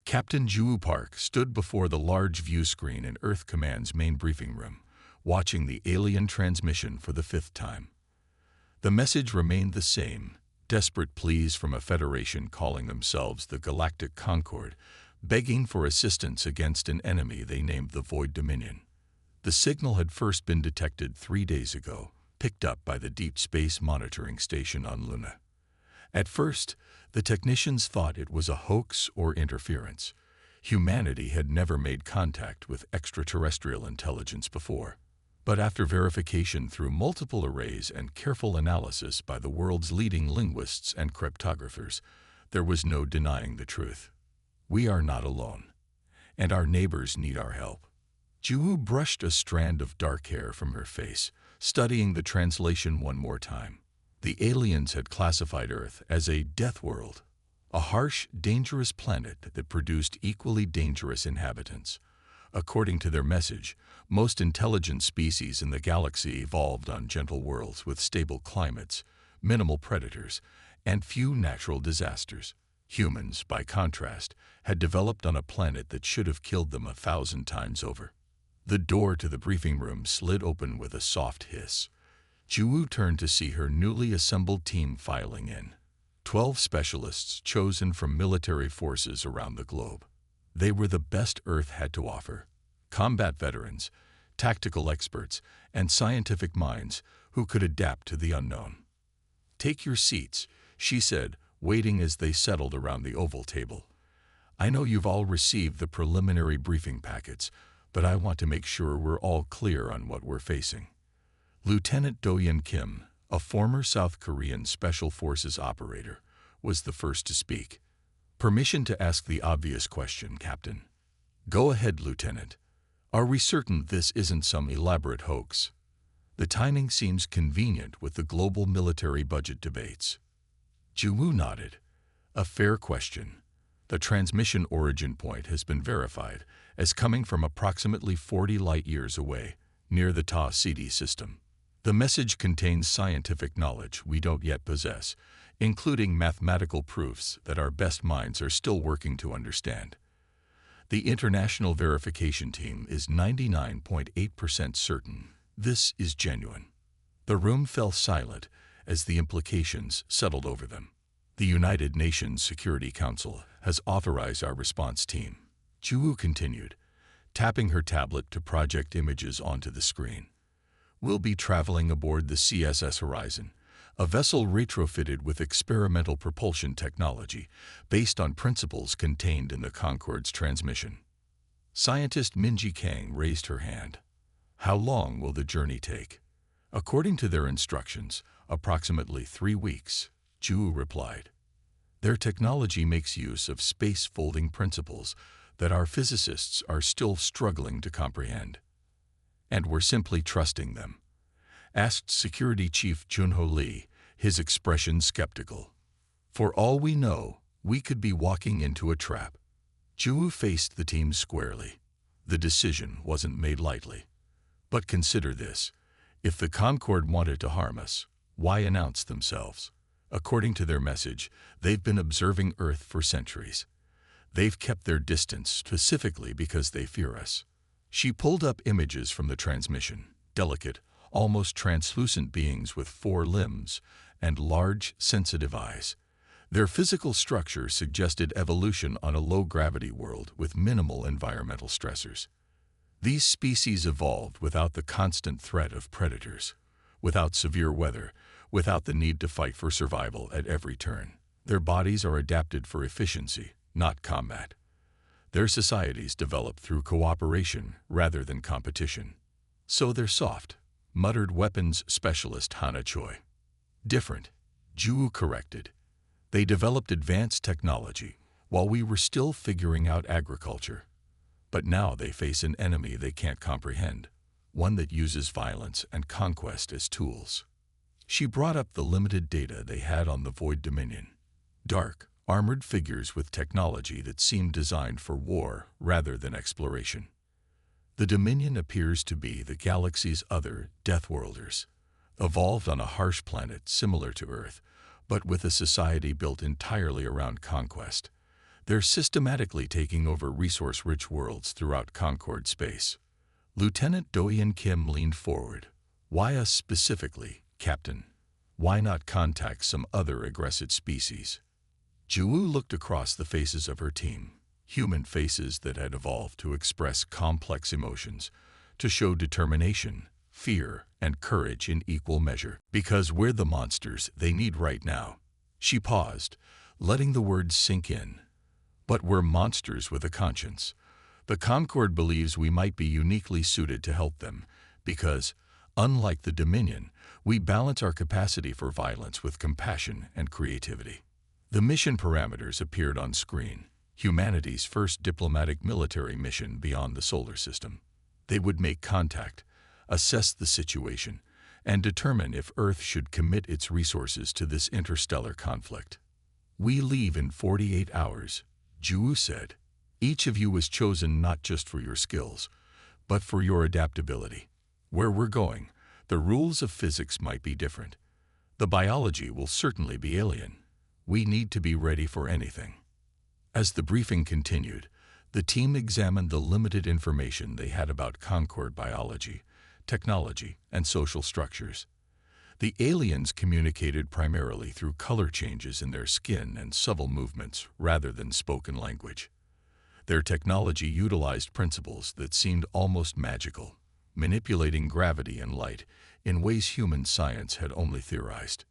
Captain Juwu Park stood before the large view screen in Earth Command's main briefing room, watching the alien transmission for the fifth time. The message remained the same, desperate pleas from a federation calling themselves the Galactic Concord, begging for assistance against an enemy they named the Void Dominion. The signal had first been detected 3 days ago, picked up by the Deep Space Monitoring Station on Luna. At first, the technicians thought it was a hoax or interference. Humanity had never made contact with extraterrestrial intelligence before. But after verification through multiple arrays and careful analysis by the world's leading linguists and cryptographers, there was no denying the truth. We are not alone, and our neighbors need our help. Juwu brushed a strand of dark hair from her face, studying the translation one more time. The aliens had classified Earth as a death world, a harsh, dangerous planet that produced equally dangerous inhabitants. According to their message, most intelligent species in the galaxy evolved on gentle worlds with stable climates, minimal predators, and few natural disasters. Humans, by contrast, had developed on a planet that should have killed them 1,000 times over. The door to the briefing room slid open with a soft hiss. Juwu turned to see her newly assembled team filing in. 12 specialists chosen from military forces around the globe. They were the best Earth had to offer. Combat veterans, tactical experts, and scientific minds who could adapt to the unknown. "Take your seats," she said, waiting as they settled around the oval table. "I know you've all received the preliminary briefing packets, but I want to make sure we're all clear on what we're facing." Lieutenant Do-Yeon Kim, a former South Korean Special Forces operator, was the first to speak. "Permission to ask the obvious question, Captain." "Go ahead, Lieutenant. Are we certain this isn't some elaborate hoax? The timing seems convenient with the global military budget debates." Juwu nodded. "A fair question. The transmission origin point has been verified as coming from approximately 40 light-years away, near the Ta Ceti system. The message contains scientific knowledge we don't yet possess, including mathematical proofs that our best minds are still working to understand. The international verification team is 99.8% certain this is genuine." The room fell silent as the implications settled over them. "The United Nations Security Council has authorized our response team," Juwu continued, tapping her tablet to project images onto the screen. "We'll be traveling aboard the CSS Horizon, a vessel retrofitted with experimental propulsion technology based on principles contained in the Concorde's transmission." Scientist Minji Kang raised her hand. "How long will the journey take?" "According to their instructions, approximately 3 weeks," Juwu replied. "Their technology makes use of space-folding principles that our physicists are still struggling to comprehend. And we're simply trusting them?" asked Security Chief Junho Lee, his expression skeptical. "For all we know, we could be walking into a trap." Juwu faced the team squarely. The decision wasn't made lightly. "But consider this. If the Concorde wanted to harm us, why announce themselves? According to their message, they've been observing Earth for centuries. They've kept their distance specifically because they fear us." She pulled up images from the transmission, delicate, almost translucent beings with 4 limbs and large, sensitive eyes. Their physical structure suggested evolution on a low-gravity world with minimal environmental stressors. These species evolved without the constant threat of predators, without severe weather, without the need to fight for survival at every turn. Their bodies are adapted for efficiency, not combat. Their societies develop through cooperation rather than competition. "So they're soft," muttered weapons specialist Hana Choi. "Different," Juwu corrected. "They developed advanced technology while we were still figuring out agriculture. But now they face an enemy they can't comprehend, one that uses violence and conquest as tools." She brought up the limited data they had on the Void Dominion. Dark, armored figures with technology that seemed designed for war rather than exploration. The Dominion appears to be the galaxy's other Deathworlders, evolved on a harsh planet similar to Earth, but with a society built entirely around conquest. They're systematically taking over resource-rich worlds throughout Concord space. Lieutenant Doyen Kim leaned forward. Why us specifically, Captain? Why not contact some other aggressive species? Juwu looked across the faces of her team, human faces that had evolved to express complex emotions, to show determination, fear, and courage in equal measure. Because we're the monsters they need right now. She paused, letting the words sink in. But we're monsters with a conscience. The Concord believes we might be uniquely suited to help them, because, unlike the Dominion, we balance our capacity for violence with compassion and creativity. The mission parameters appeared on screen. Humanity's first diplomatic military mission beyond the solar system. They would make contact, assess the situation, and determine if Earth should commit its resources to this interstellar conflict. We leave in 48 hours, Juwu said. Each of you was chosen not just for your skills, but for your adaptability. Where we're going, the rules of physics might be different. The biology will certainly be alien. We need to be ready for anything. As the briefing continued, the team examined the limited information they had about Concord biology, technology, and social structures. The aliens communicated primarily through color changes in their skin and subtle movements rather than spoken language. Their technology utilized principles that seemed almost magical, manipulating gravity and light in ways human science had only theorized.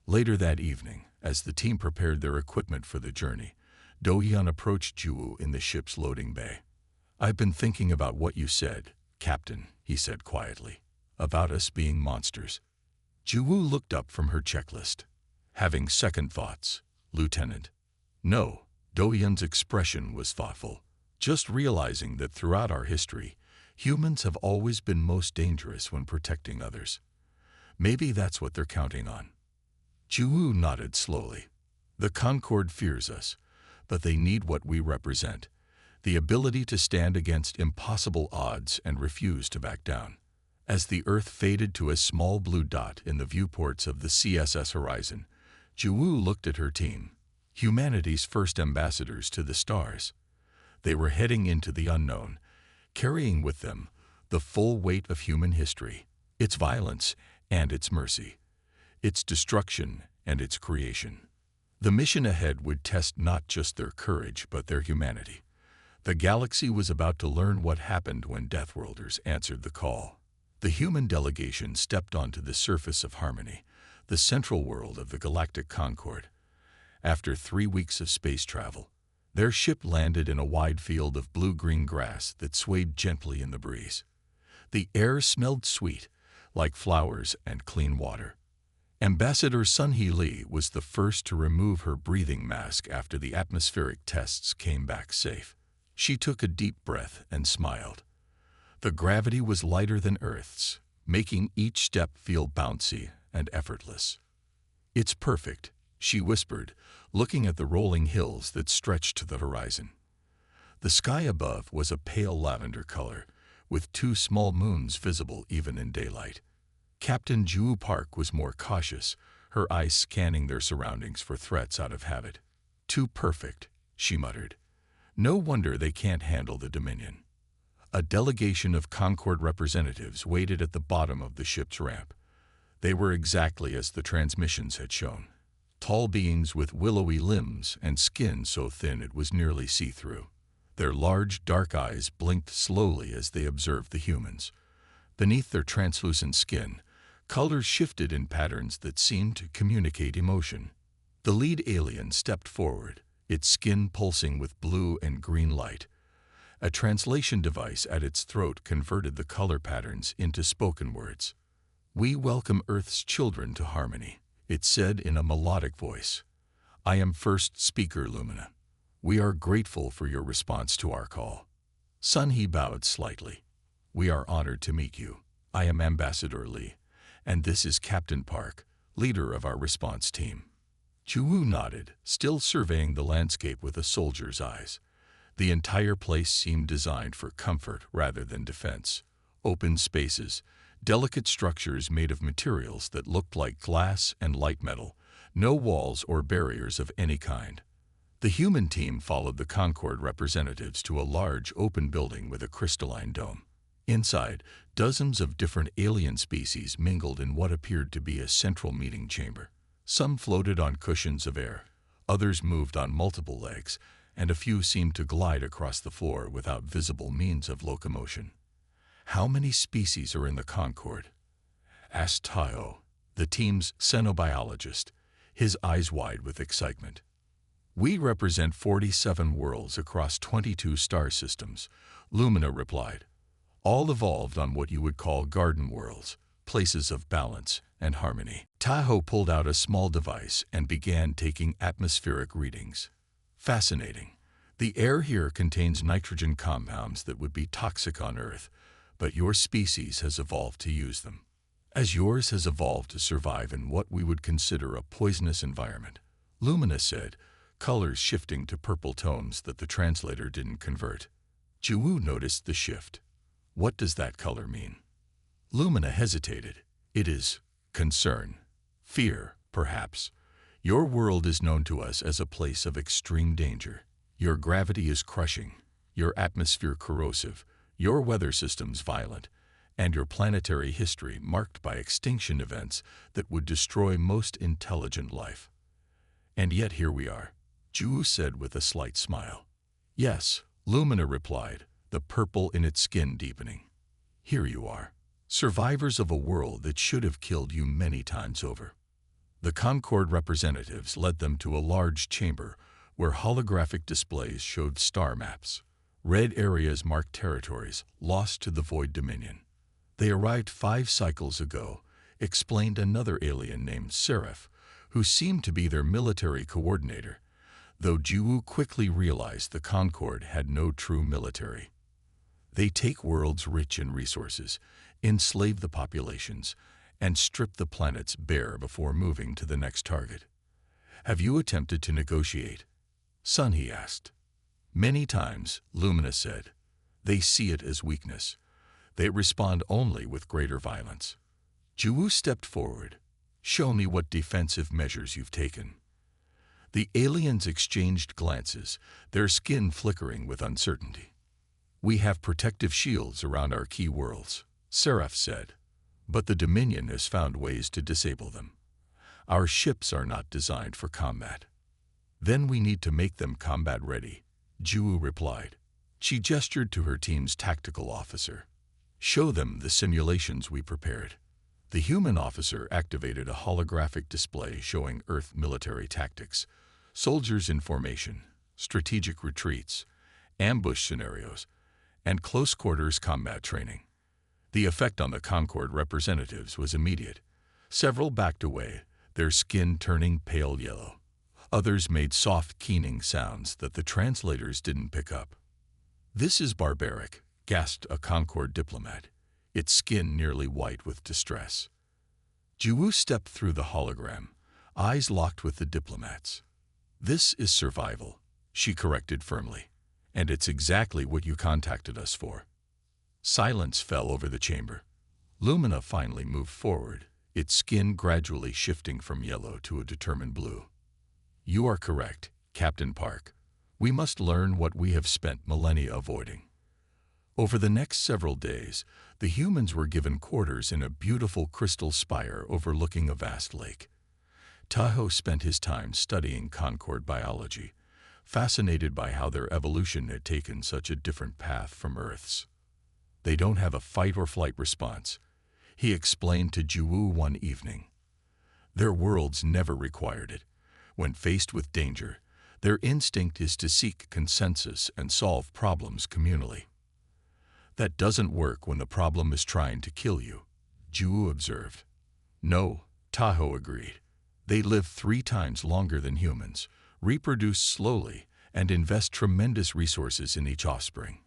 Later that evening, as the team prepared their equipment for the journey, Do-hyun approached Juwu in the ship's loading bay. I've been thinking about what you said, Captain, he said quietly, about us being monsters. Juwu looked up from her checklist. Having second thoughts, Lieutenant. No, Do-hyun's expression was thoughtful, just realizing that throughout our history, humans have always been most dangerous when protecting others. Maybe that's what they're counting on. Juwu nodded slowly. The Concord fears us, but they need what we represent, the ability to stand against impossible odds and refuse to back down. As the Earth faded to a small blue dot in the viewports of the CSS horizon, Juwu looked at her team, humanity's first ambassadors to the stars. They were heading into the unknown, carrying with them the full weight of human history, its violence and its mercy, its destruction and its creation. The mission ahead would test not just their courage but their humanity. The galaxy was about to learn what happened when Deathworlders answered the call. The human delegation stepped onto the surface of Harmony, the central world of the Galactic Concord. After 3 weeks of space travel, their ship landed in a wide field of blue-green grass that swayed gently in the breeze. The air smelled sweet, like flowers and clean water. Ambassador Sun-hee Lee was the first to remove her breathing mask after the atmospheric tests came back safe. She took a deep breath and smiled. The gravity was lighter than Earth's, making each step feel bouncy and effortless. It's perfect, she whispered, looking at the rolling hills that stretched to the horizon. The sky above was a pale lavender color, with 2 small moons visible even in daylight. Captain Juwu Park was more cautious, her eyes scanning their surroundings for threats out of habit. Too perfect, she muttered. No wonder they can't handle the Dominion. A delegation of Concord representatives waited at the bottom of the ship's ramp. They were exactly as the transmissions had shown. Tall beings with willowy limbs and skin so thin it was nearly see-through. Their large, dark eyes blinked slowly as they observed the humans. Beneath their translucent skin, colors shifted in patterns that seemed to communicate emotion. The lead alien stepped forward, its skin pulsing with blue and green light. A translation device at its throat converted the color patterns into spoken words. "We welcome Earth's children to Harmony," it said in a melodic voice. "I am first speaker, Lumina. We are grateful for your response to our call." Sun-hee bowed slightly. "We are honored to meet you. I am Ambassador Lee, and this is Captain Park, leader of our response team." Juwu nodded, still surveying the landscape with a soldier's eyes. The entire place seemed designed for comfort rather than defense. Open spaces, delicate structures made of materials that looked like glass and light metal, no walls or barriers of any kind. The human team followed the Concord representatives to a large open building with a crystalline dome. Inside, dozens of different alien species mingled in what appeared to be a central meeting chamber. Some floated on cushions of air, others moved on multiple legs, and a few seemed to glide across the floor without visible means of locomotion. "How many species are in the Concord?" asked Tayo, the team's xenobiologist, his eyes wide with excitement. "We represent 47 worlds across 22 star systems," Lumina replied. "All evolved on what you would call garden worlds, places of balance and harmony." Tahoe pulled out a small device and began taking atmospheric readings. "Fascinating. The air here contains nitrogen compounds that would be toxic on Earth, but your species has evolved to use them. As yours has evolved to survive in what we would consider a poisonous environment," Lumina said, colors shifting to purple tones that the translator didn't convert. Jiwoo noticed the shift. "What does that color mean?" Lumina hesitated. "It is concern. Fear, perhaps. Your world is known to us as a place of extreme danger. Your gravity is crushing, your atmosphere corrosive, your weather systems violent, and your planetary history marked by extinction events that would destroy most intelligent life. And yet here we are," Jiwoo said with a slight smile. "Yes," Lumina replied, the purple in its skin deepening. "Here you are, survivors of a world that should have killed you many times over." The Concord representatives led them to a large chamber where holographic displays showed star maps. Red areas marked territories lost to the Void Dominion. "They arrived 5 cycles ago," explained another alien named Seraph, who seemed to be their military coordinator, though Jiwoo quickly realized the Concord had no true military. "They take worlds rich in resources, enslave the populations, and strip the planets bare before moving to the next target. Have you attempted to negotiate?" Sun, he asked. "Many times," Lumina said. "They see it as weakness. They respond only with greater violence." Jiwoo stepped forward. "Show me what defensive measures you've taken." The aliens exchanged glances, their skin flickering with uncertainty. "We have protective shields around our key worlds," Seraph said, "but the Dominion has found ways to disable them. Our ships are not designed for combat." "Then we need to make them combat-ready," Jiwoo replied. She gestured to her team's tactical officer. "Show them the simulations we prepared." The human officer activated a holographic display showing Earth military tactics, soldiers in formation, strategic retreats, ambush scenarios, and close-quarters combat training. The effect on the Concord representatives was immediate. Several backed away, their skin turning pale yellow. Others made soft, keening sounds that the translators didn't pick up. "This is barbaric," gasped a Concord diplomat, its skin nearly white with distress. Jiwoo stepped through the hologram, eyes locked with the diplomats. "This is survival," she corrected firmly, "and it's exactly what you contacted us for." Silence fell over the chamber. Lumina finally moved forward, its skin gradually shifting from yellow to a determined blue. "You are correct, Captain Park. We must learn what we have spent millennia avoiding." Over the next several days, the humans were given quarters in a beautiful crystal spire overlooking a vast lake. Tahoe spent his time studying Concord biology, fascinated by how their evolution had taken such a different path from Earth's. "They don't have a fight-or-flight response," he explained to Jiwoo one evening. "Their worlds never required it. When faced with danger, their instinct is to seek consensus and solve problems communally." "That doesn't work when the problem is trying to kill you," Jiwoo observed. "No," Tahoe agreed. "They live 3 times longer than humans, reproduce slowly, and invest tremendous resources in each offspring.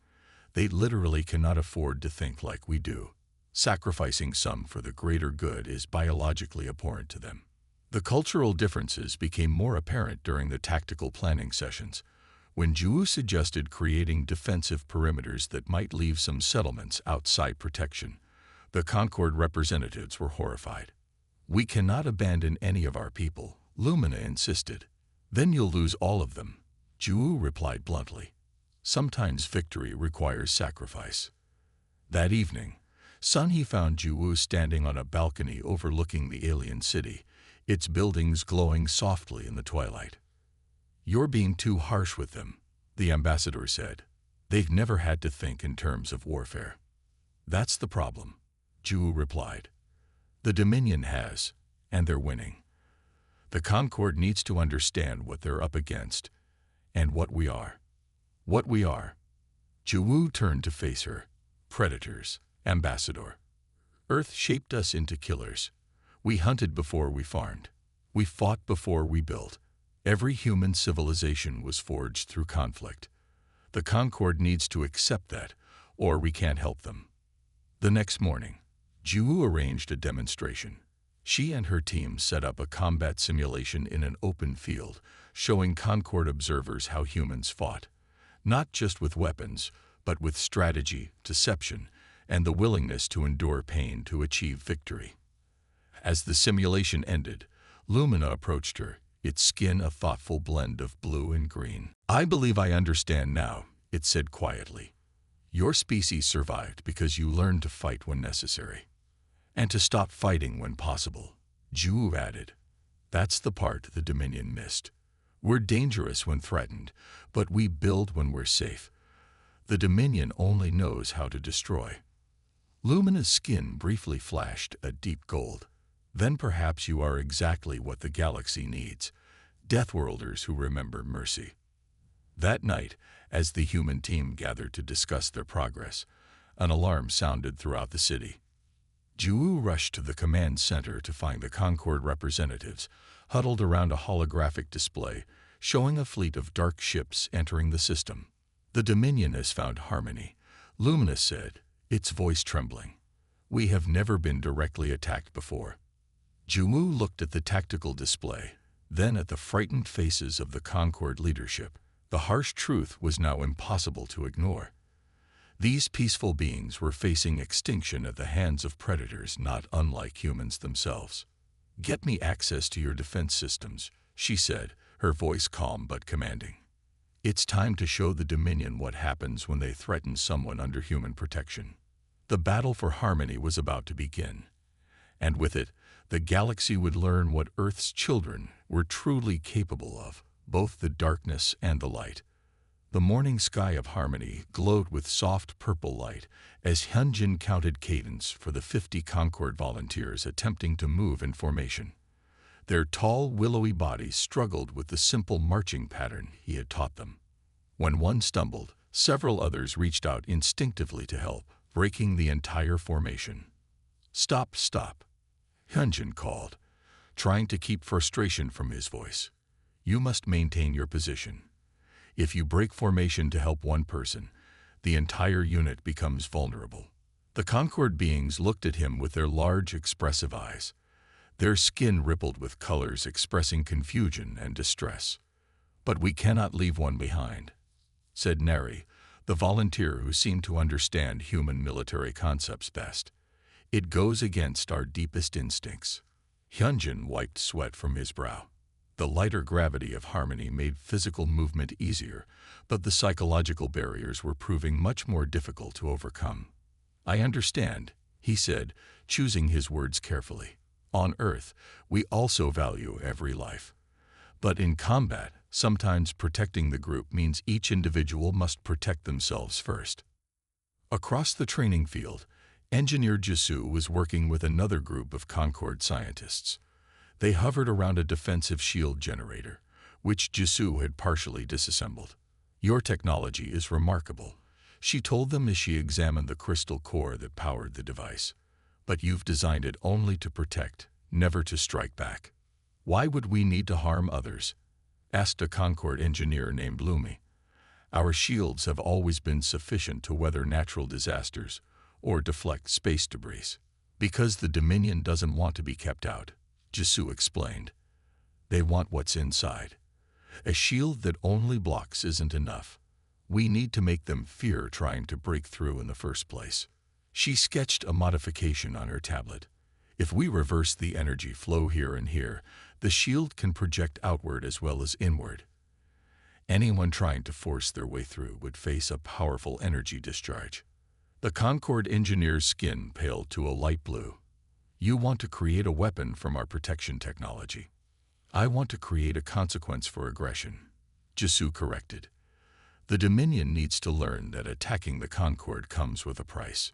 They literally cannot afford to think like we do. Sacrificing some for the greater good is biologically abhorrent to them." The cultural differences became more apparent during the tactical planning sessions, when Jiwoo suggested creating defensive perimeters that might leave some settlements outside protection. The Concord representatives were horrified. "We cannot abandon any of our people," Lumina insisted. "Then you'll lose all of them." Ju replied bluntly. Sometimes victory requires sacrifice. That evening, Sunhee found Ju standing on a balcony overlooking the alien city, its buildings glowing softly in the twilight. "You're being too harsh with them," the ambassador said. "They've never had to think in terms of warfare." "That's the problem," Ju replied. "The Dominion has, and they're winning. The Concord needs to understand what they're up against, and what we are." "What we are?" Ju turned to face her. "Predators, Ambassador. Earth shaped us into killers. We hunted before we farmed. We fought before we built. Every human civilization was forged through conflict. The Concord needs to accept that, or we can't help them." The next morning, Ju arranged a demonstration. She and her team set up a combat simulation in an open field, showing Concord observers how humans fought, not just with weapons, but with strategy, deception, and the willingness to endure pain to achieve victory. As the simulation ended, Lumina approached her, its skin a thoughtful blend of blue and green. "I believe I understand now," it said quietly. "Your species survived because you learned to fight when necessary. And to stop fighting when possible," Ju added. "That's the part the Dominion missed. We're dangerous when threatened, but we build when we're safe. The Dominion only knows how to destroy." Lumina's skin briefly flashed a deep gold. "Then perhaps you are exactly what the galaxy needs. Deathworlders who remember mercy." That night, as the human team gathered to discuss their progress, an alarm sounded throughout the city. Ju rushed to the command center to find the Concord representatives, huddled around a holographic display, showing a fleet of dark ships entering the system. "The Dominion has found harmony," Lumina said, its voice trembling. "We have never been directly attacked before." Ju looked at the tactical display, then at the frightened faces of the Concord leadership. The harsh truth was now impossible to ignore. These peaceful beings were facing extinction at the hands of predators not unlike humans themselves. "Get me access to your defense systems," she said, her voice calm but commanding. "It's time to show the Dominion what happens when they threaten someone under human protection." The battle for harmony was about to begin, and with it, the galaxy would learn what Earth's children were truly capable of, both the darkness and the light. The morning sky of harmony glowed with soft purple light as Hyunjin counted cadence for the 50 Concord volunteers attempting to move in formation. Their tall, willowy bodies struggled with the simple marching pattern he had taught them. When one stumbled, several others reached out instinctively to help, breaking the entire formation. "Stop, stop," Hyunjin called, trying to keep frustration from his voice. "You must maintain your position. If you break formation to help one person, the entire unit becomes vulnerable." The Concord beings looked at him with their large, expressive eyes. Their skin rippled with colors expressing confusion and distress. "But we cannot leave one behind," said Neri, the volunteer who seemed to understand human military concepts best. "It goes against our deepest instincts." Hyunjin wiped sweat from his brow. The lighter gravity of harmony made physical movement easier, but the psychological barriers were proving much more difficult to overcome. "I understand," he said, choosing his words carefully. "On Earth, we also value every life. But in combat, sometimes protecting the group means each individual must protect themselves first." Across the training field, Engineer Jisoo was working with another group of Concord scientists. They hovered around a defensive shield generator, which Jisoo had partially disassembled. "Your technology is remarkable," she told them as she examined the crystal core that powered the device. "But you've designed it only to protect, never to strike back." "Why would we need to harm others?" asked a Concord engineer named Lumi. "Our shields have always been sufficient to weather natural disasters or deflect space debris." "Because the Dominion doesn't want to be kept out," Jisoo explained. "They want what's inside. A shield that only blocks isn't enough. We need to make them fear trying to break through in the first place." She sketched a modification on her tablet. "If we reverse the energy flow here and here, the shield can project outward as well as inward. Anyone trying to force their way through would face a powerful energy discharge. The Concord engineer's skin paled to a light blue. You want to create a weapon from our protection technology. I want to create a consequence for aggression, Jisoo corrected. The Dominion needs to learn that attacking the Concord comes with a price.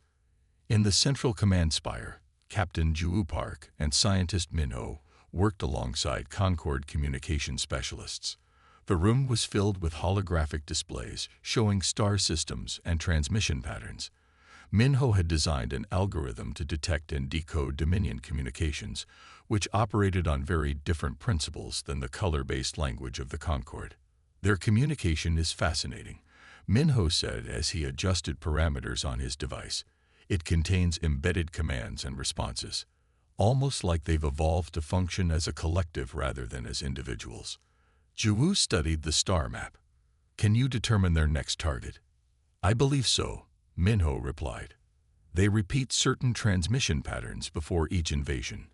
In the Central Command Spire, Captain Ju Park and scientist Minho worked alongside Concord communication specialists. The room was filled with holographic displays showing star systems and transmission patterns. Minho had designed an algorithm to detect and decode Dominion communications, which operated on very different principles than the color-based language of the Concord. Their communication is fascinating, Minho said as he adjusted parameters on his device. It contains embedded commands and responses, almost like they've evolved to function as a collective rather than as individuals. Ju studied the star map. Can you determine their next target? I believe so, Minho replied. They repeat certain transmission patterns before each invasion.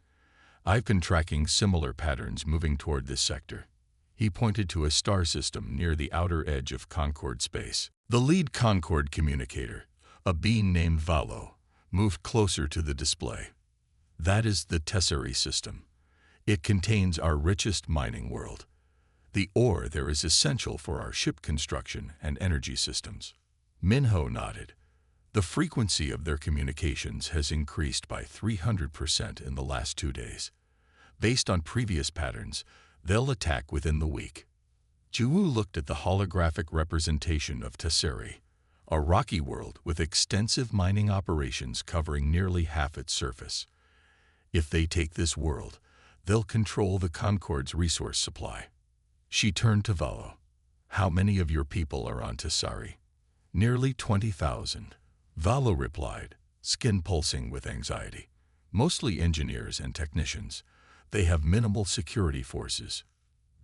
I've been tracking similar patterns moving toward this sector. He pointed to a star system near the outer edge of Concord space. The lead Concord communicator, a being named Valo, moved closer to the display. That is the Tesserae system. It contains our richest mining world. The ore there is essential for our ship construction and energy systems. Minho nodded. The frequency of their communications has increased by 300% in the last 2 days. Based on previous patterns, they'll attack within the week. Ju looked at the holographic representation of Tesserae, a rocky world with extensive mining operations covering nearly half its surface. If they take this world, they'll control the Concord's resource supply. She turned to Valo. How many of your people are on Tesserae? Nearly 20,000. Valo replied, skin pulsing with anxiety. Mostly engineers and technicians. They have minimal security forces.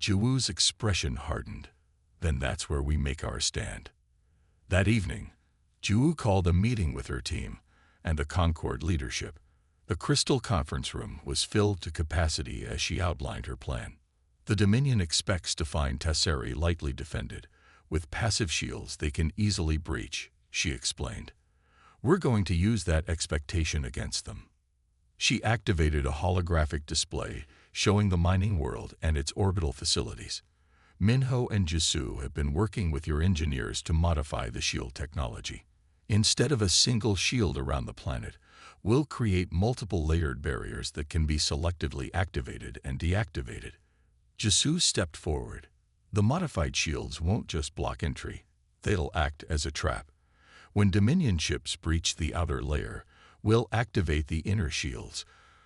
Juwoo's expression hardened. Then that's where we make our stand. That evening, Juwoo called a meeting with her team and the Concord leadership. The crystal conference room was filled to capacity as she outlined her plan. The Dominion expects to find Tesserae lightly defended. With passive shields they can easily breach, she explained. We're going to use that expectation against them. She activated a holographic display showing the mining world and its orbital facilities. Minho and Jisoo have been working with your engineers to modify the shield technology. Instead of a single shield around the planet, we'll create multiple layered barriers that can be selectively activated and deactivated. Jisoo stepped forward. The modified shields won't just block entry, they'll act as a trap. When Dominion ships breach the outer layer, we'll activate the inner shields,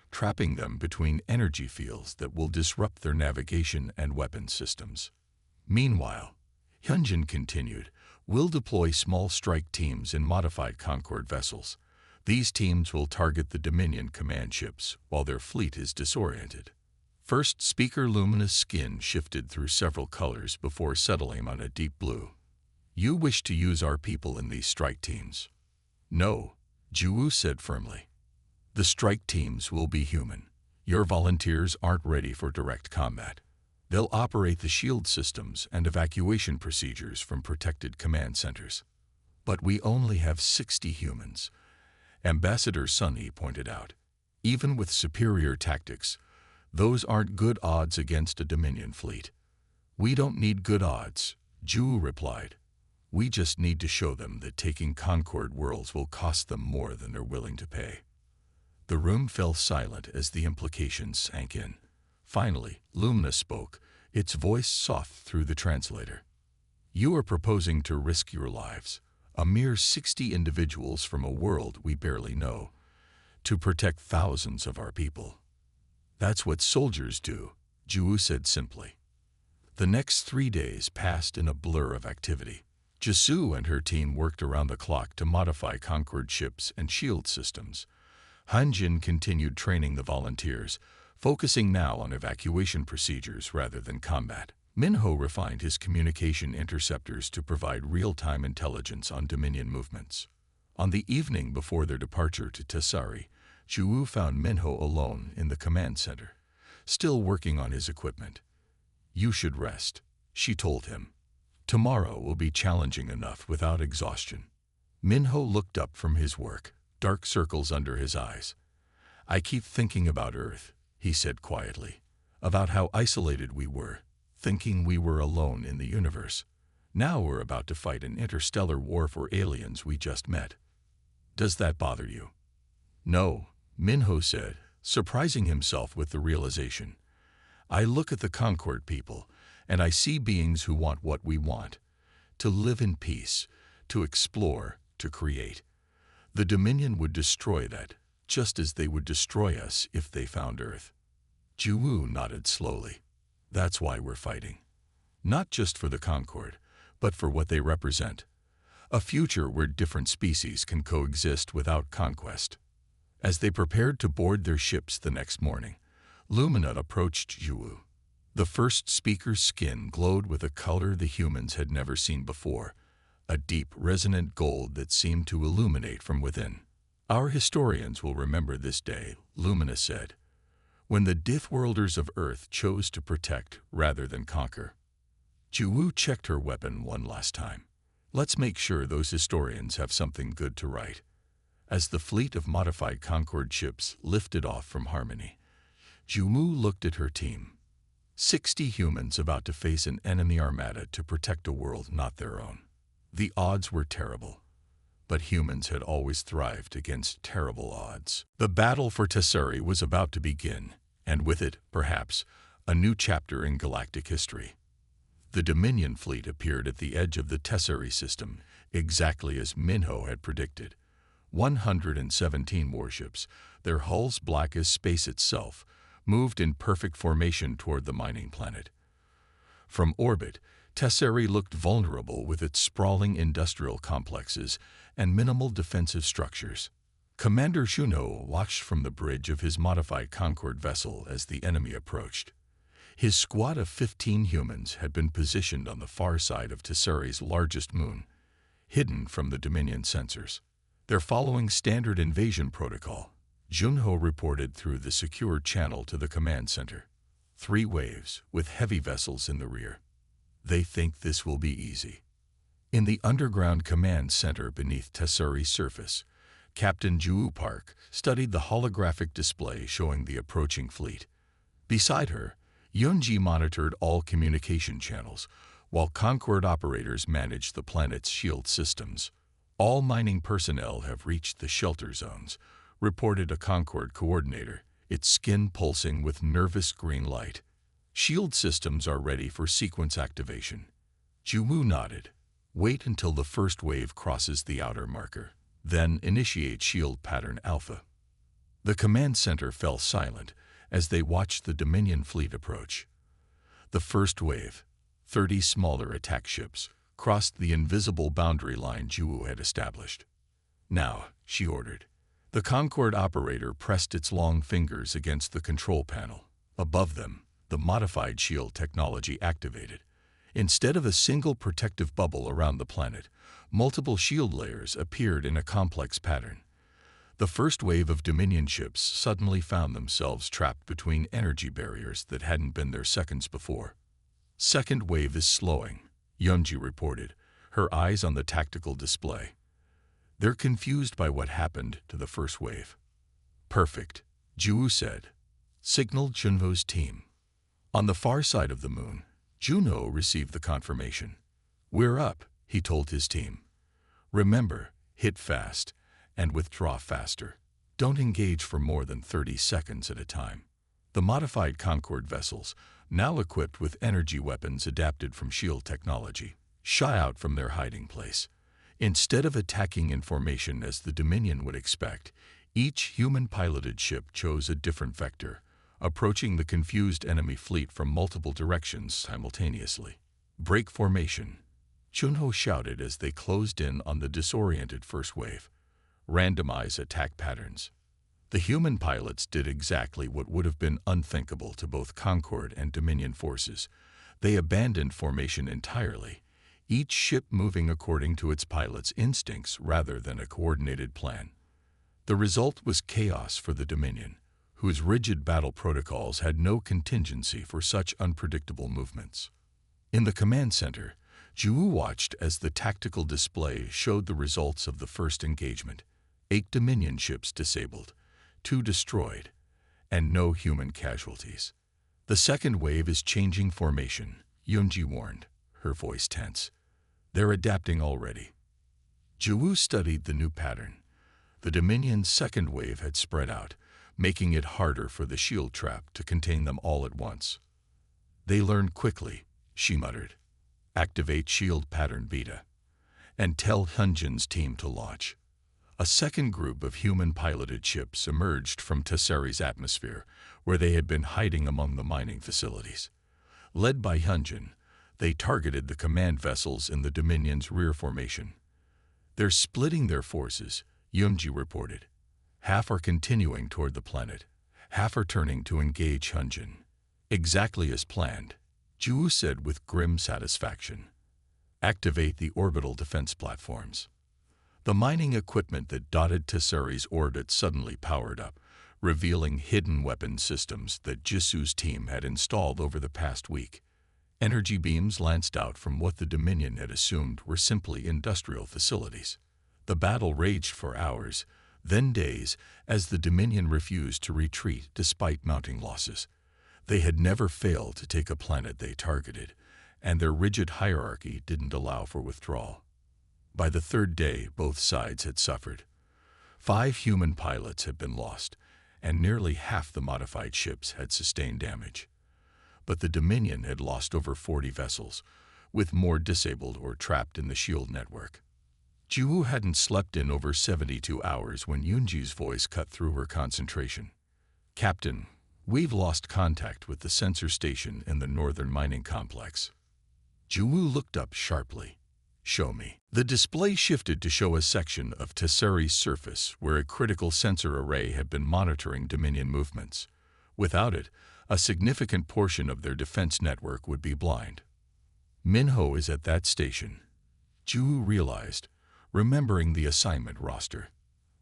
trapping them between energy fields that will disrupt their navigation and weapons systems. Meanwhile, Hyunjin continued, we'll deploy small strike teams in modified Concord vessels. These teams will target the Dominion command ships while their fleet is disoriented. First Speaker Lumina's skin shifted through several colors before settling on a deep blue. You wish to use our people in these strike teams? No, Juwoo said firmly. The strike teams will be human. Your volunteers aren't ready for direct combat. They'll operate the shield systems and evacuation procedures from protected command centers. But we only have 60 humans, Ambassador Sunny pointed out. Even with superior tactics, those aren't good odds against a Dominion fleet. We don't need good odds, Juwoo replied. We just need to show them that taking Concord worlds will cost them more than they're willing to pay. The room fell silent as the implications sank in. Finally, Lumina spoke, its voice soft through the translator. You are proposing to risk your lives, a mere 60 individuals from a world we barely know, to protect thousands of our people. That's what soldiers do, Juwoo said simply. The next 3 days passed in a blur of activity. Jisoo and her team worked around the clock to modify Concord ships and shield systems. Hyunjin continued training the volunteers, focusing now on evacuation procedures rather than combat. Minho refined his communication interceptors to provide real-time intelligence on Dominion movements. On the evening before their departure to Tesserae, Juwoo found Minho alone in the command center, still working on his equipment. You should rest, she told him. Tomorrow will be challenging enough without exhaustion. Minho looked up from his work, dark circles under his eyes. I keep thinking about Earth, he said quietly, about how isolated we were, thinking we were alone in the universe. Now we're about to fight an interstellar war for aliens we just met. Does that bother you? No, Minho said, surprising himself with the realization. I look at the Concord people, and I see beings who want what we want, to live in peace, to explore, to create. The Dominion would destroy that, just as they would destroy us if they found Earth. Juwu nodded slowly. That's why we're fighting. Not just for the Concord, but for what they represent. A future where different species can coexist without conquest. As they prepared to board their ships the next morning, Lumina approached Juwu. The first speaker's skin glowed with a color the humans had never seen before, a deep, resonant gold that seemed to illuminate from within. Our historians will remember this day, Lumina said, when the Deathworlders of Earth chose to protect rather than conquer. Juwu checked her weapon one last time. Let's make sure those historians have something good to write. As the fleet of modified Concord ships lifted off from Harmony, Juwu looked at her team. 60 humans about to face an enemy armada to protect a world not their own. The odds were terrible, but humans had always thrived against terrible odds. The battle for Tessari was about to begin, and with it, perhaps, a new chapter in galactic history. The Dominion fleet appeared at the edge of the Tessari system, exactly as Minho had predicted. 117 warships, their hulls black as space itself, moved in perfect formation toward the mining planet. From orbit, Tessari looked vulnerable with its sprawling industrial complexes and minimal defensive structures. Commander Shunho watched from the bridge of his modified Concord vessel as the enemy approached. His squad of 15 humans had been positioned on the far side of Tessari's largest moon, hidden from the Dominion sensors. They're following standard invasion protocol, Junho reported through the secure channel to the command center. 3 waves, with heavy vessels in the rear. They think this will be easy. In the underground command center beneath Tessari's surface, Captain Juwu Park studied the holographic display showing the approaching fleet. Beside her, Yunji monitored all communication channels, while Concord operators managed the planet's shield systems. All mining personnel have reached the shelter zones, reported a Concord coordinator, its skin pulsing with nervous green light. Shield systems are ready for sequence activation. Juwu nodded. Wait until the first wave crosses the outer marker, then initiate shield pattern alpha. The command center fell silent as they watched the Dominion fleet approach. The first wave, 30 smaller attack ships, crossed the invisible boundary line Juwu had established. Now, she ordered. The Concord operator pressed its long fingers against the control panel. Above them, the modified shield technology activated. Instead of a single protective bubble around the planet, multiple shield layers appeared in a complex pattern. The first wave of Dominion ships suddenly found themselves trapped between energy barriers that hadn't been there seconds before. Second wave is slowing, Yunji reported, her eyes on the tactical display. They're confused by what happened to the first wave. Perfect, Juwu said. Signaled Junvo's team. On the far side of the moon, Juno received the confirmation. We're up, he told his team. Remember, hit fast and withdraw faster. Don't engage for more than 30 seconds at a time. The modified Concord vessels, now equipped with energy weapons adapted from shield technology, shy out from their hiding place. Instead of attacking in formation as the Dominion would expect, each human-piloted ship chose a different vector, approaching the confused enemy fleet from multiple directions simultaneously. Break formation, Junho shouted as they closed in on the disoriented first wave. Randomize attack patterns. The human pilots did exactly what would have been unthinkable to both Concord and Dominion forces. They abandoned formation entirely, each ship moving according to its pilot's instincts rather than a coordinated plan. The result was chaos for the Dominion, whose rigid battle protocols had no contingency for such unpredictable movements. In the command center, Ju watched as the tactical display showed the results of the first engagement. 8 Dominion ships disabled, 2 destroyed, and no human casualties. The second wave is changing formation, Yunji warned, her voice tense. They're adapting already. Ju studied the new pattern. The Dominion's second wave had spread out, making it harder for the shield trap to contain them all at once. They learned quickly, she muttered. Activate shield pattern beta. And tell Hyunjin's team to launch. A second group of human-piloted ships emerged from Tessari's atmosphere, where they had been hiding among the mining facilities. Led by Hyunjin, they targeted the command vessels in the Dominion's rear formation. They're splitting their forces, Yunji reported. Half are continuing toward the planet. Half are turning to engage Hyunjin. Exactly as planned, Ju said with grim satisfaction. Activate the orbital defense platforms. The mining equipment that dotted Tessari's orbit suddenly powered up, revealing hidden weapon systems that Jisu's team had installed over the past week. Energy beams lanced out from what the Dominion had assumed were simply industrial facilities. The battle raged for hours, then days, as the Dominion refused to retreat despite mounting losses. They had never failed to take a planet they targeted, and their rigid hierarchy didn't allow for withdrawal. By the third day, both sides had suffered. 5 human pilots had been lost, and nearly half the modified ships had sustained damage. But the Dominion had lost over 40 vessels, with more disabled or trapped in the shield network. Ju hadn't slept in over 72 hours when Yunji's voice cut through her concentration. Captain, we've lost contact with the sensor station in the northern mining complex. Ju looked up sharply. Show me. The display shifted to show a section of Tessari's surface where a critical sensor array had been monitoring Dominion movements. Without it, a significant portion of their defense network would be blind. Minho is at that station, Ju realized, remembering the assignment roster.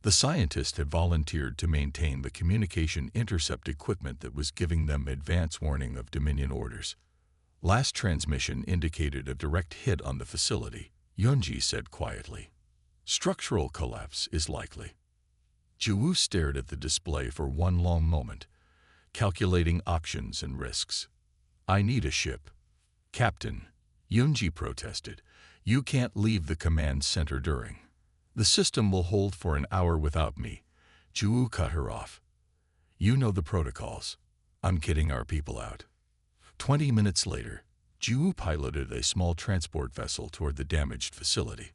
The scientist had volunteered to maintain the communication intercept equipment that was giving them advance warning of Dominion orders. Last transmission indicated a direct hit on the facility, Yunji said quietly. Structural collapse is likely. Ju stared at the display for one long moment, calculating options and risks. I need a ship. Captain, Yunji protested, you can't leave the command center during. The system will hold for an hour without me. Ju cut her off. You know the protocols. I'm kidding our people out. 20 minutes later, Ju piloted a small transport vessel toward the damaged facility.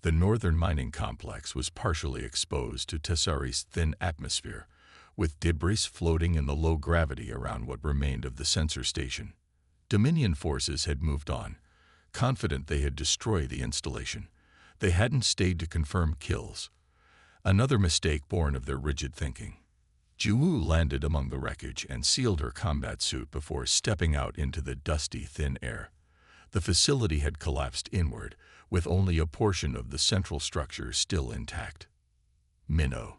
The northern mining complex was partially exposed to Tessari's thin atmosphere, with debris floating in the low gravity around what remained of the sensor station. Dominion forces had moved on, confident they had destroyed the installation. They hadn't stayed to confirm kills. Another mistake born of their rigid thinking. Ju landed among the wreckage and sealed her combat suit before stepping out into the dusty, thin air. The facility had collapsed inward, with only a portion of the central structure still intact. Minho.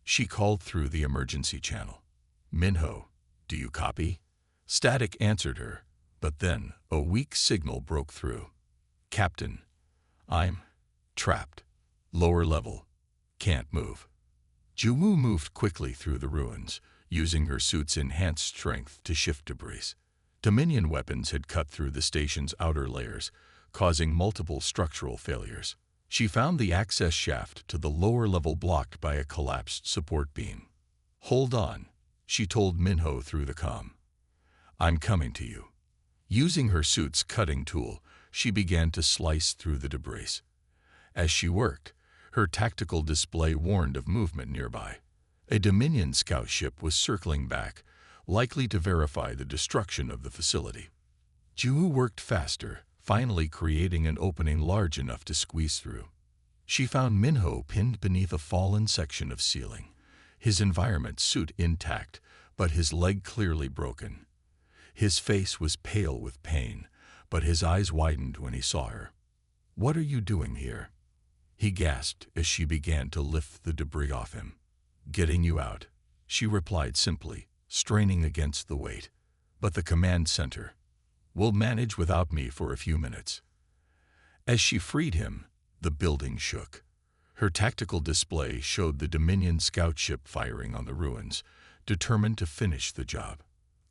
She called through the emergency channel. Minho, do you copy? Static answered her, but then a weak signal broke through. Captain, I'm trapped. Lower level. Can't move. Ju moved quickly through the ruins, using her suit's enhanced strength to shift debris. Dominion weapons had cut through the station's outer layers, causing multiple structural failures. She found the access shaft to the lower level blocked by a collapsed support beam. Hold on, she told Minho through the comm. I'm coming to you. Using her suit's cutting tool, she began to slice through the debris. As she worked, her tactical display warned of movement nearby. A Dominion scout ship was circling back, likely to verify the destruction of the facility. Ju worked faster, finally creating an opening large enough to squeeze through. She found Minho pinned beneath a fallen section of ceiling, his environment suit intact, but his leg clearly broken. His face was pale with pain, but his eyes widened when he saw her. What are you doing here? He gasped as she began to lift the debris off him. Getting you out, she replied simply, straining against the weight. But the command center. We'll manage without me for a few minutes. As she freed him, the building shook. Her tactical display showed the Dominion scout ship firing on the ruins, determined to finish the job.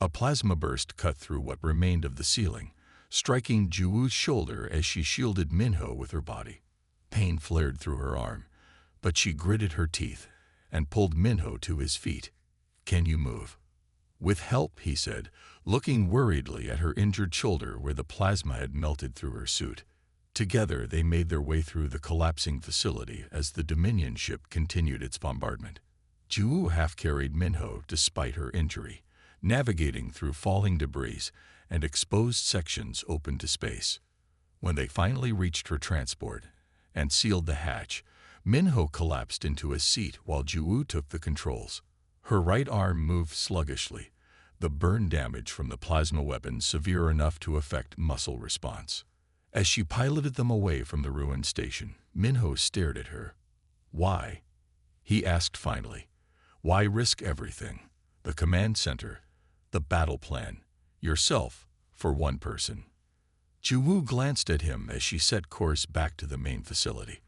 A plasma burst cut through what remained of the ceiling, striking Juwoo's shoulder as she shielded Minho with her body. Pain flared through her arm, but she gritted her teeth and pulled Minho to his feet. "Can you move?" "With help," he said, looking worriedly at her injured shoulder where the plasma had melted through her suit. Together, they made their way through the collapsing facility as the Dominion ship continued its bombardment. Juwoo half-carried Minho despite her injury, navigating through falling debris and exposed sections open to space. When they finally reached her transport and sealed the hatch, Minho collapsed into a seat while Juwoo took the controls. Her right arm moved sluggishly, the burn damage from the plasma weapon severe enough to affect muscle response. As she piloted them away from the ruined station, Minho stared at her. "Why?" he asked finally. "Why risk everything? The command center, the battle plan, yourself, for one person?" Juwoo glanced at him as she set course back to the main facility.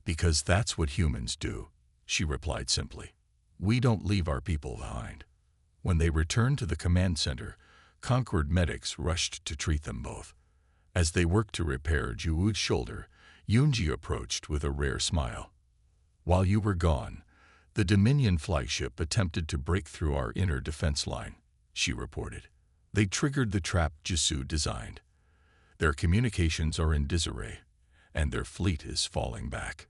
"Because that's what humans do," she replied simply. "We don't leave our people behind." When they returned to the command center, Concord medics rushed to treat them both. As they worked to repair Juwoo's shoulder, Yoonji approached with a rare smile. "While you were gone, the Dominion flagship attempted to break through our inner defense line," she reported. "They triggered the trap Jisoo designed. Their communications are in disarray, and their fleet is falling back."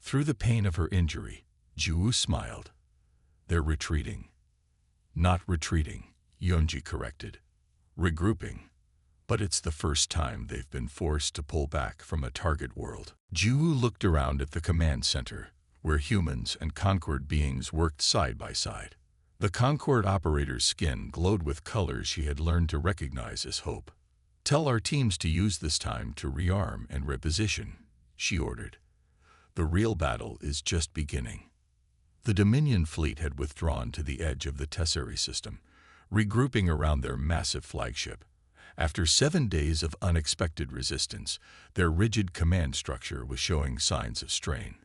Through the pain of her injury, Juwoo smiled. "They're retreating." "Not retreating," Yoonji corrected. "Regrouping. But it's the first time they've been forced to pull back from a target world." Juwoo looked around at the command center, where humans and Concord beings worked side by side. The Concord operator's skin glowed with colors she had learned to recognize as hope. "Tell our teams to use this time to rearm and reposition," she ordered. "The real battle is just beginning." The Dominion fleet had withdrawn to the edge of the Tesserae system, regrouping around their massive flagship. After 7 days of unexpected resistance, their rigid command structure was showing signs of strain.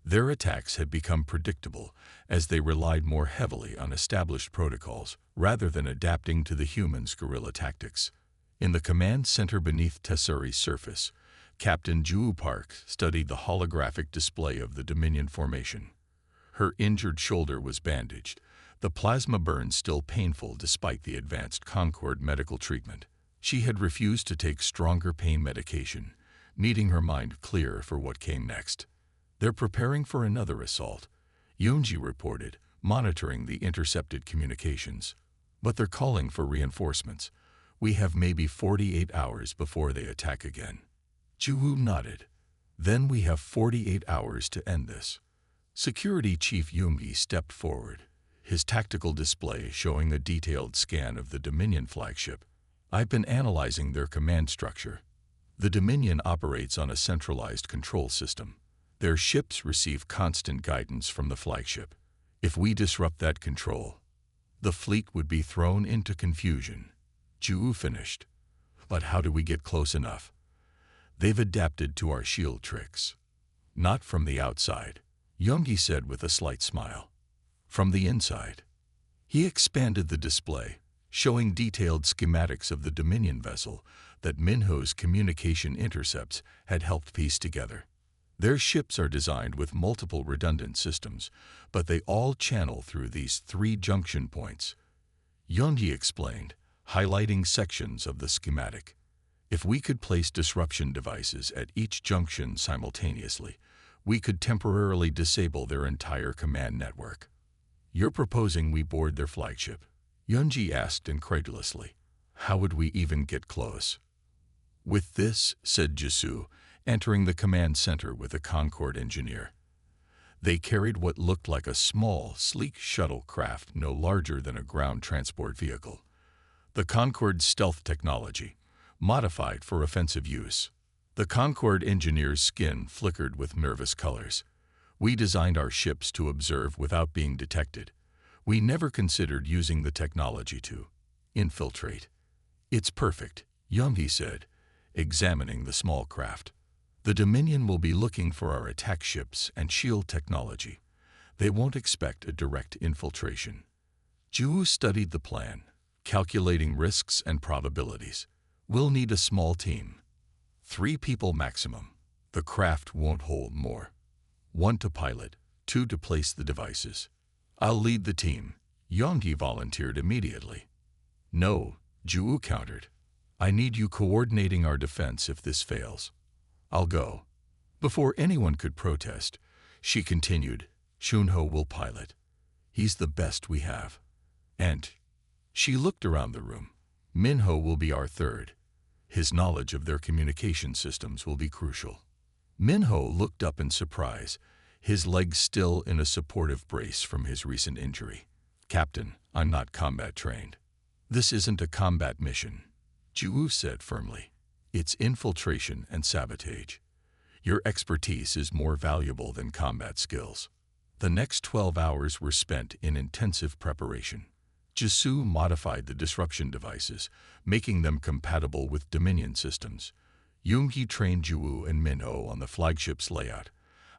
Their attacks had become predictable as they relied more heavily on established protocols rather than adapting to the humans' guerrilla tactics. In the command center beneath Tesserae's surface, Captain Juwoo Park studied the holographic display of the Dominion formation. Her injured shoulder was bandaged, the plasma burn still painful despite the advanced Concord medical treatment. She had refused to take stronger pain medication, needing her mind clear for what came next. "They're preparing for another assault," Yoonji reported, monitoring the intercepted communications. "But they're calling for reinforcements. We have maybe 48 hours before they attack again." Juwoo nodded. "Then we have 48 hours to end this." Security Chief Yoongi stepped forward, his tactical display showing a detailed scan of the Dominion flagship. "I've been analyzing their command structure. The Dominion operates on a centralized control system. Their ships receive constant guidance from the flagship. If we disrupt that control, the fleet would be thrown into confusion." Juwoo finished. "But how do we get close enough?" "They've adapted to our shield tricks." "Not from the outside," Yoongi said with a slight smile. "From the inside." He expanded the display, showing detailed schematics of the Dominion vessel that Minho's communication intercepts had helped piece together. Their ships are designed with multiple redundant systems, but they all channel through these 3 junction points. Yoongi explained, highlighting sections of the schematic. "If we could place disruption devices at each junction simultaneously, we could temporarily disable their entire command network." "You're proposing we board their flagship?" Yoongi asked incredulously. "How would we even get close?" "With this," said Jisoo, entering the command center with a Concord engineer. They carried what looked like a small, sleek shuttle craft no larger than a ground transport vehicle. The Concord's stealth technology, modified for offensive use. The Concord engineer's skin flickered with nervous colors. "We designed our ships to observe without being detected. We never considered using the technology to infiltrate." "It's perfect," Yoongi said, examining the small craft. The Dominion will be looking for our attack ships and shield technology. They won't expect a direct infiltration. Ju studied the plan, calculating risks and probabilities. We'll need a small team. 3 people maximum. The craft won't hold more. 1 to pilot, 2 to place the devices. I'll lead the team. Yonggi volunteered immediately. No, Ju countered. I need you coordinating our defense if this fails. I'll go. Before anyone could protest, she continued, Shunho will pilot. He's the best we have. And she looked around the room. Minho will be our third. His knowledge of their communication systems will be crucial. Minho looked up in surprise, his legs still in a supportive brace from his recent injury. Captain, I'm not combat trained. This isn't a combat mission, Ju said firmly. It's infiltration and sabotage. Your expertise is more valuable than combat skills. The next 12 hours were spent in intensive preparation. Jisoo modified the disruption devices, making them compatible with Dominion systems. Yoongi trained Ju and Minho on the flagship's layout,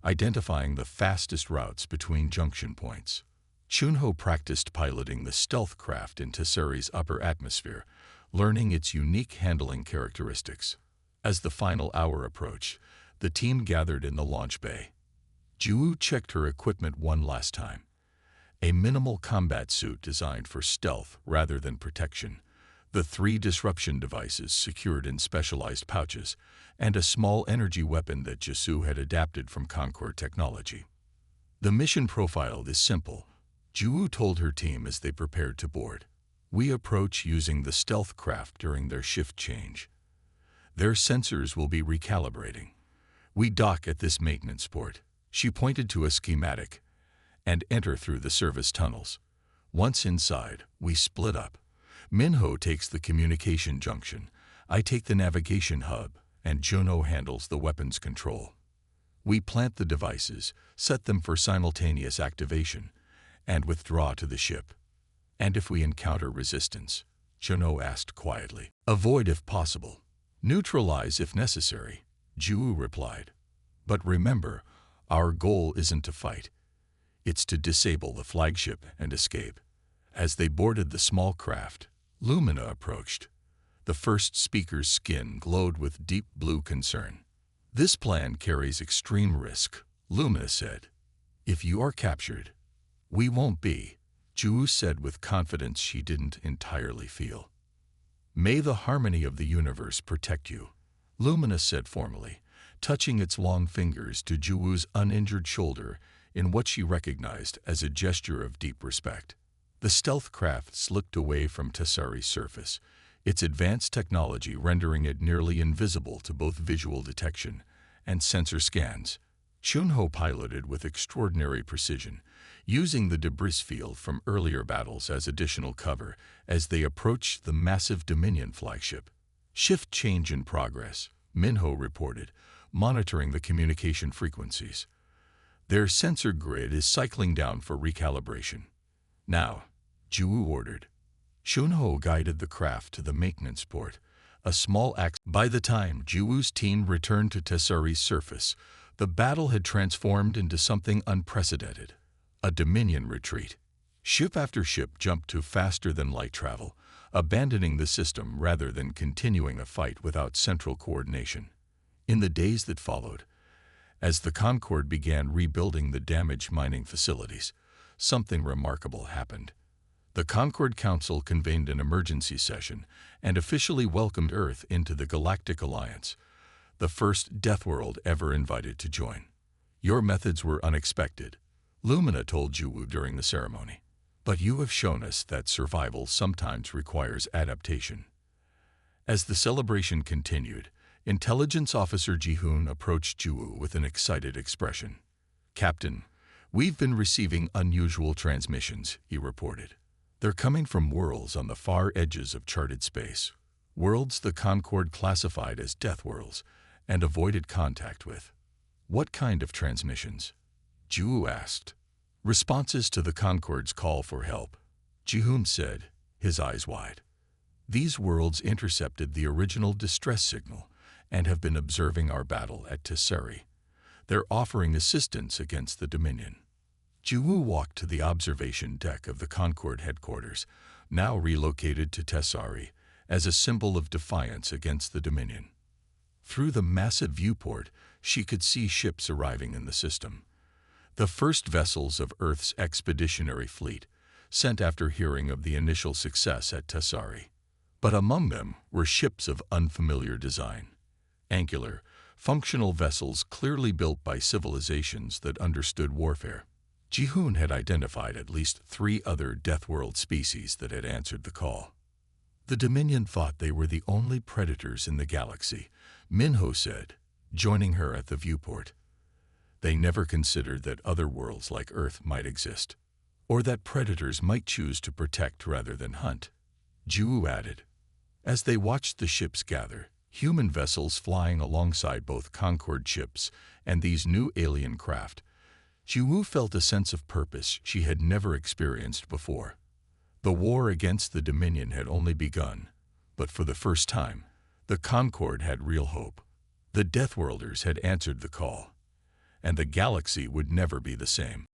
identifying the fastest routes between junction points. Shunho practiced piloting the stealth craft in Tesseri's upper atmosphere, learning its unique handling characteristics. As the final hour approached, the team gathered in the launch bay. Ju checked her equipment one last time. A minimal combat suit designed for stealth rather than protection, the 3 disruption devices secured in specialized pouches, and a small energy weapon that Jisoo had adapted from Concord technology. The mission profile is simple, Ju told her team as they prepared to board. We approach using the stealth craft during their shift change. Their sensors will be recalibrating. We dock at this maintenance port. She pointed to a schematic, and enter through the service tunnels. Once inside, we split up. Minho takes the communication junction, I take the navigation hub, and Juno handles the weapons control. We plant the devices, set them for simultaneous activation, and withdraw to the ship. And if we encounter resistance, Juno asked quietly, avoid if possible. Neutralize if necessary, Ju replied. But remember, our goal isn't to fight. It's to disable the flagship and escape. As they boarded the small craft, Lumina approached. The first speaker's skin glowed with deep blue concern. This plan carries extreme risk, Lumina said. If you are captured, we won't be, Ju said with confidence she didn't entirely feel. May the harmony of the universe protect you, Lumina said formally, touching its long fingers to Juwoo's uninjured shoulder in what she recognized as a gesture of deep respect. The stealth craft slipped away from Tesseri's surface, its advanced technology rendering it nearly invisible to both visual detection and sensor scans. Shunho piloted with extraordinary precision, using the debris field from earlier battles as additional cover as they approached the massive Dominion flagship. Shift change in progress, Minho reported, monitoring the communication frequencies. Their sensor grid is cycling down for recalibration. Now, Ju ordered. Shunho guided the craft to the maintenance port, a small axe. By the time Juwoo's team returned to Tesseri's surface, the battle had transformed into something unprecedented, a Dominion retreat. Ship after ship jumped to faster-than-light travel, abandoning the system rather than continuing a fight without central coordination. In the days that followed, as the Concorde began rebuilding the damaged mining facilities, something remarkable happened. The Concorde Council convened an emergency session and officially welcomed Earth into the Galactic Alliance, the first Deathworld ever invited to join. Your methods were unexpected, Lumina told Juwoo during the ceremony. But you have shown us that survival sometimes requires adaptation. As the celebration continued, Intelligence Officer Ji-hoon approached Juwoo with an excited expression. Captain, we've been receiving unusual transmissions, he reported. They're coming from worlds on the far edges of charted space, worlds the Concorde classified as death worlds and avoided contact with. What kind of transmissions? Juwoo asked. Responses to the Concorde's call for help, Ji-hoon said, his eyes wide. These worlds intercepted the original distress signal and have been observing our battle at Tesseri. They're offering assistance against the Dominion." Jiwoo walked to the observation deck of the Concord headquarters, now relocated to Tessari, as a symbol of defiance against the Dominion. Through the massive viewport, she could see ships arriving in the system. The first vessels of Earth's expeditionary fleet, sent after hearing of the initial success at Tessari. But among them were ships of unfamiliar design. Angular, functional vessels clearly built by civilizations that understood warfare. Ji-hoon had identified at least 3 other Deathworld species that had answered the call. The Dominion thought they were the only predators in the galaxy, Minho said, joining her at the viewport. They never considered that other worlds like Earth might exist, or that predators might choose to protect rather than hunt. Jiwoo added. As they watched the ships gather, human vessels flying alongside both Concord ships and these new alien craft, Jiwoo felt a sense of purpose she had never experienced before. The war against the Dominion had only begun, but for the first time, the Concord had real hope. The Deathworlders had answered the call, and the galaxy would never be the same.